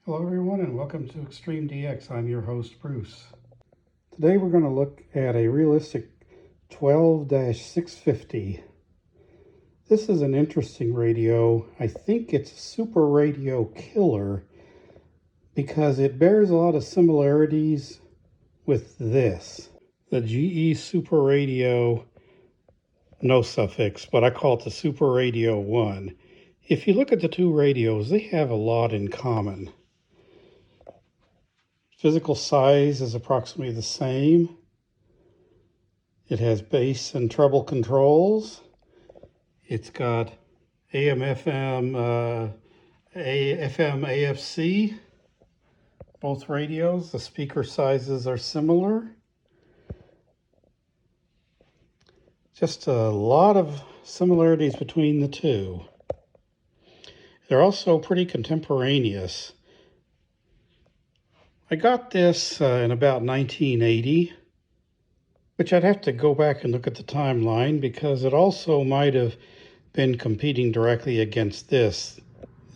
Hello everyone and welcome to Extreme DX. I'm your host Bruce. Today we're going to look at a realistic 12-650. This is an interesting radio. I think it's Superadio Killer because it bears a lot of similarities with this. The GE Superadio, no suffix, but I call it the Superadio 1. If you look at the two radios, they have a lot in common. Physical size is approximately the same. It has bass and treble controls. It's got AM, FM, FM, AFC, both radios. The speaker sizes are similar. Just a lot of similarities between the two. They're also pretty contemporaneous. I got this in about 1980, which I'd have to go back and look at the timeline because it also might have been competing directly against this,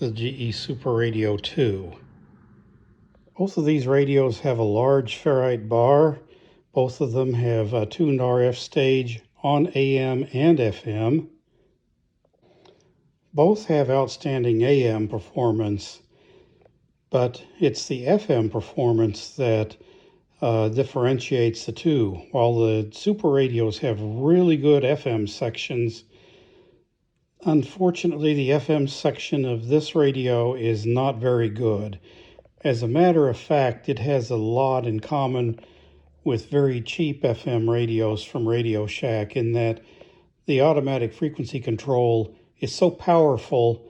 the GE Superadio 2. Both of these radios have a large ferrite bar. Both of them have a tuned RF stage on AM and FM. Both have outstanding AM performance, but it's the FM performance that differentiates the two. While the super radios have really good FM sections, unfortunately the FM section of this radio is not very good. As a matter of fact, it has a lot in common with very cheap FM radios from Radio Shack in that the automatic frequency control is so powerful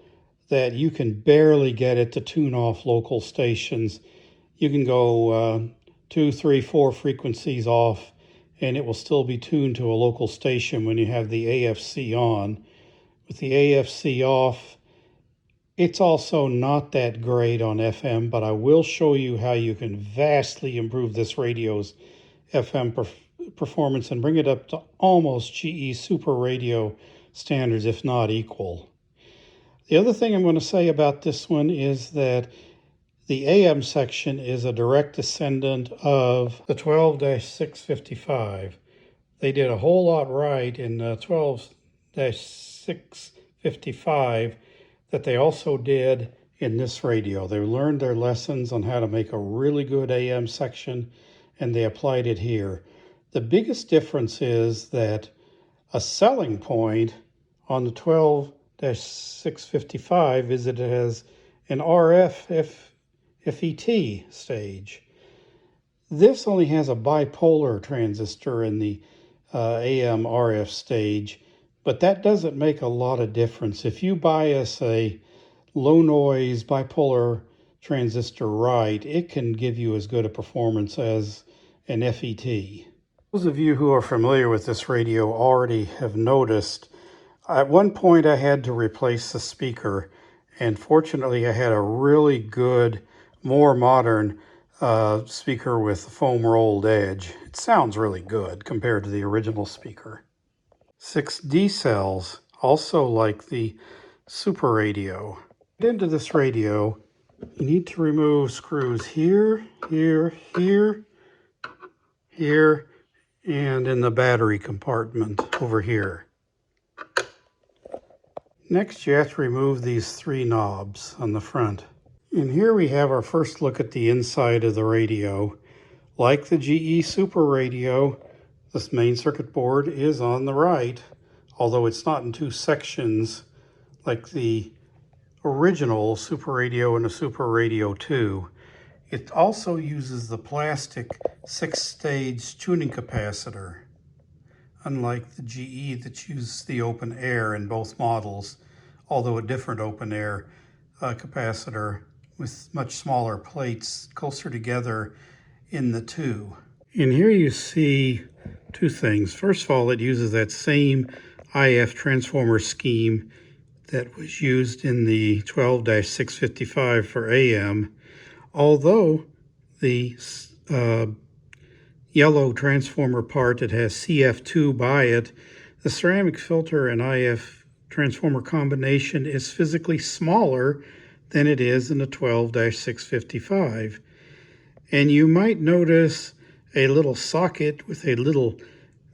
that you can barely get it to tune off local stations. You can go 2, 3, 4 frequencies off and it will still be tuned to a local station when you have the AFC on. With the AFC off, it's also not that great on FM, but I will show you how you can vastly improve this radio's FM performance and bring it up to almost GE Super Radio standards, if not equal. The other thing I'm going to say about this one is that the AM section is a direct descendant of the 12-655. They did a whole lot right in 12-655 that they also did in this radio. They learned their lessons on how to make a really good AM section, and they applied it here. The biggest difference is that a selling point on the 12-655 is that it has an RF FET stage. This only has a bipolar transistor in the AM RF stage, but that doesn't make a lot of difference. If you bias a low noise bipolar transistor right, it can give you as good a performance as an FET. Those of you who are familiar with this radio already have noticed at one point I had to replace the speaker, and fortunately I had a really good, more modern speaker with a foam rolled edge. It sounds really good compared to the original speaker. 6D cells, also like the Super Radio. To get into this radio, you need to remove screws here, here, here, here, and in the battery compartment over here. Next, you have to remove these 3 knobs on the front. And here we have our first look at the inside of the radio. Like the GE Super Radio, this main circuit board is on the right, although it's not in 2 sections like the original Super Radio and the Super Radio 2. It also uses the plastic 6-stage tuning capacitor, unlike the GE that uses the open air in both models, although a different open air capacitor with much smaller plates closer together in the 2. And here you see 2 things. First of all, it uses that same IF transformer scheme that was used in the 12-655 for AM, although the yellow transformer part that has CF2 by it, the ceramic filter and IF transformer combination is physically smaller than it is in a 12-655. And you might notice a little socket with a little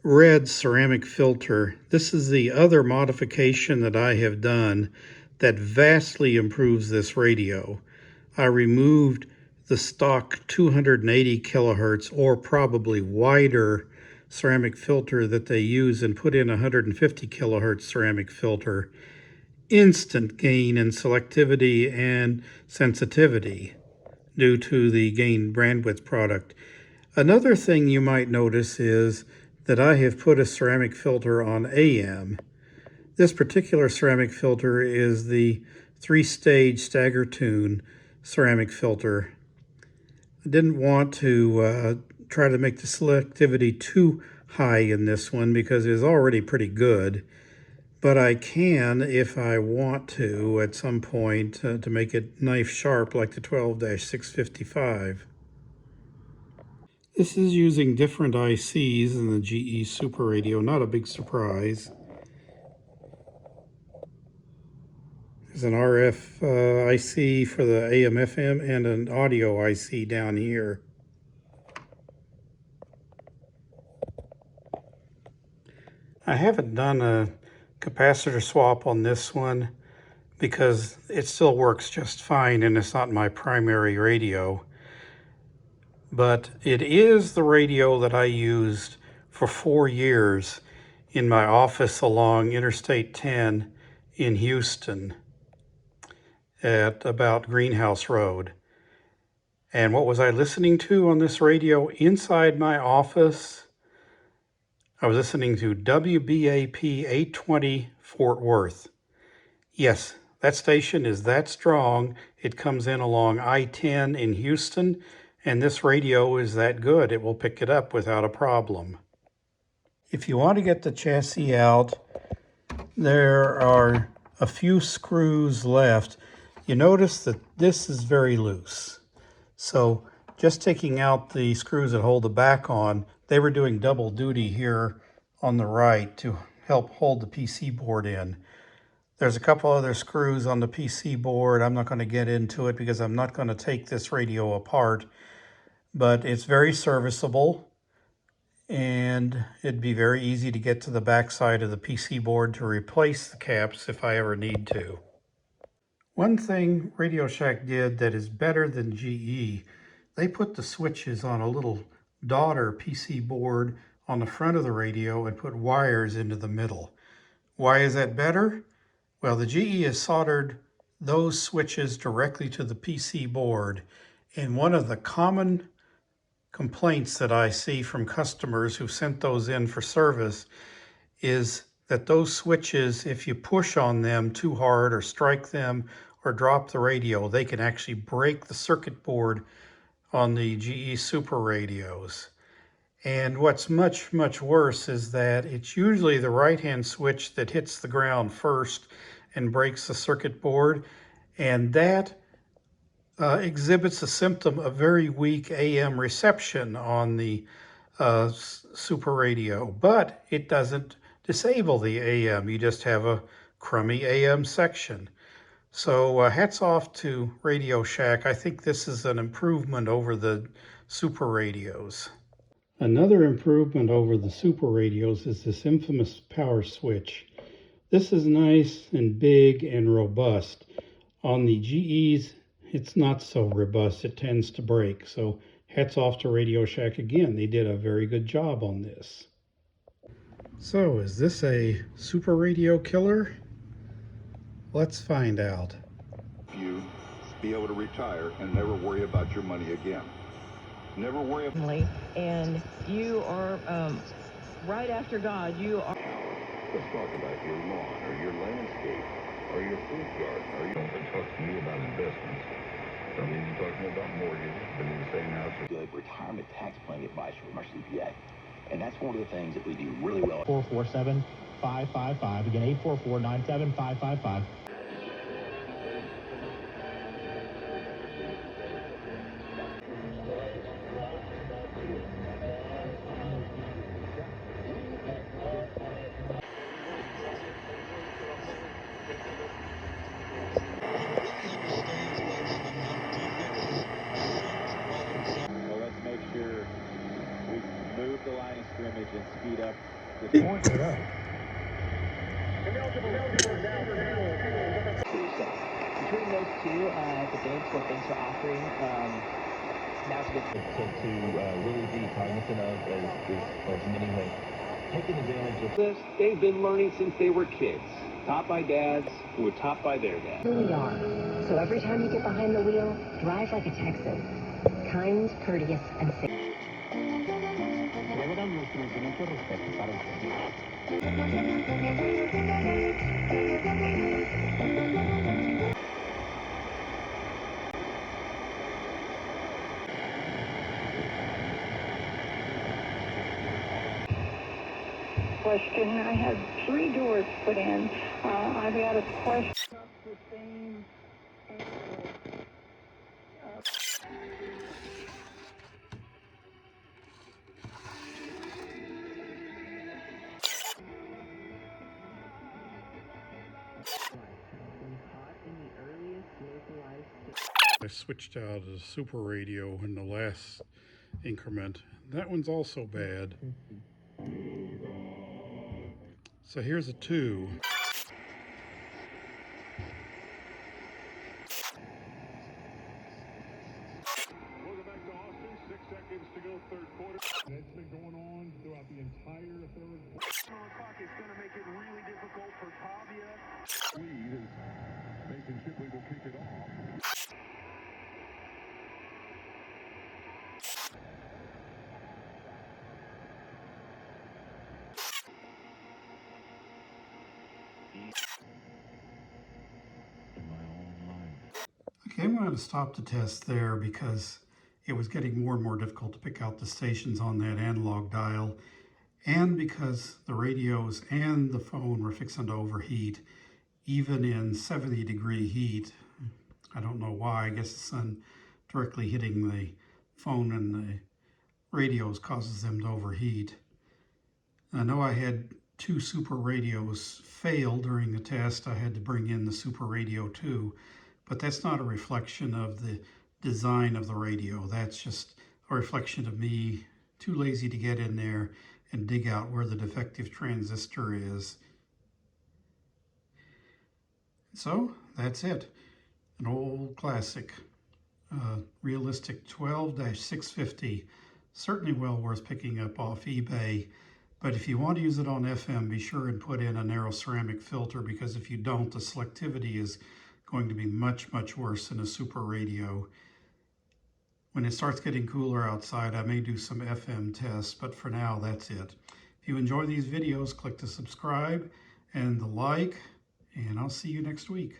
red ceramic filter. This is the other modification that I have done that vastly improves this radio. I removed the stock 280 kilohertz or probably wider ceramic filter that they use and put in a 150 kilohertz ceramic filter. Instant gain in selectivity and sensitivity due to the gain bandwidth product. Another thing you might notice is that I have put a ceramic filter on AM. This particular ceramic filter is the 3-stage stagger tune ceramic filter. I didn't want to try to make the selectivity too high in this one because it is already pretty good, but I can, if I want to, at some point to make it knife sharp like the 12-655. This is using different ICs in the GE Superadio, not a big surprise. There's an RF IC for the AM/FM and an audio IC down here. I haven't done a capacitor swap on this one because it still works just fine and it's not my primary radio. But it is the radio that I used for 4 years in my office along Interstate 10 in Houston at about Greenhouse Road. And what was I listening to on this radio inside my office? I was listening to WBAP 820 Fort Worth. Yes, that station is that strong. It comes in along I-10 in Houston, and this radio is that good. It will pick it up without a problem. If you want to get the chassis out, there are a few screws left. You notice that this is very loose. So just taking out the screws that hold the back on, they were doing double duty here on the right to help hold the PC board in. There's a couple other screws on the PC board. I'm not going to get into it because I'm not going to take this radio apart, but it's very serviceable and it'd be very easy to get to the back side of the PC board to replace the caps if I ever need to. One thing Radio Shack did that is better than GE, they put the switches on a little daughter PC board on the front of the radio and put wires into the middle. Why is that better? Well, the GE has soldered those switches directly to the PC board, and one of the common complaints that I see from customers who sent those in for service is that those switches, if you push on them too hard or strike them or drop the radio, they can actually break the circuit board on the GE Super radios. And what's much, much worse is that it's usually the right-hand switch that hits the ground first and breaks the circuit board, and that exhibits a symptom of very weak AM reception on the Super radio, but it doesn't disable the AM. You just have a crummy AM section. So hats off to Radio Shack. I think this is an improvement over the Super radios. Another improvement over the Super radios is this infamous power switch. This is nice and big and robust. On the GEs, it's not so robust. It tends to break. So hats off to Radio Shack again. They did a very good job on this. So is this a Superadio Killer? Let's find out. You be able to retire and never worry about your money again. Never worry about... And you are, right after God, you are... Let's talk about your lawn or your landscape or your fruit garden or you don't talk to me about investments. Don't need to talk to me about mortgages, but in the same house. Good retirement tax planning advice from our CPA. And that's one of the things that we do really well. 447-555. Again, 844-97555. speed up. Between those two, thanks for offering. Now's a good to really be cognizant of as many ways. Taking advantage of this, they've been learning since they were kids. Taught by dads who were taught by their dads. Who we are. So every time you get behind the wheel, drive like a Texan. Kind, courteous, and safe. Question. I had 3 doors put in. I've got a question. I switched out a super radio in the last increment. That one's also bad. So here's a 2. Welcome back to Austin. 6 seconds to go, third quarter. That's been going on throughout the entire third quarter. Clock is going to make it really difficult for Pavia. Lead as Mason Shipley will kick it off. Okay, I'm going to stop the test there because it was getting more and more difficult to pick out the stations on that analog dial, and because the radios and the phone were fixing to overheat, even in 70-degree heat. I don't know why. I guess the sun directly hitting the phone and the radios causes them to overheat. I know I had 2 super radios fail during the test. I had to bring in the Super Radio 2, but that's not a reflection of the design of the radio. That's just a reflection of me too lazy to get in there and dig out where the defective transistor is. So that's it. An old classic, realistic 12-650. Certainly well worth picking up off eBay. But if you want to use it on FM, be sure and put in a narrow ceramic filter, because if you don't, the selectivity is going to be much, much worse than a super radio. When it starts getting cooler outside, I may do some FM tests, but for now, that's it. If you enjoy these videos, click the subscribe and the like, and I'll see you next week.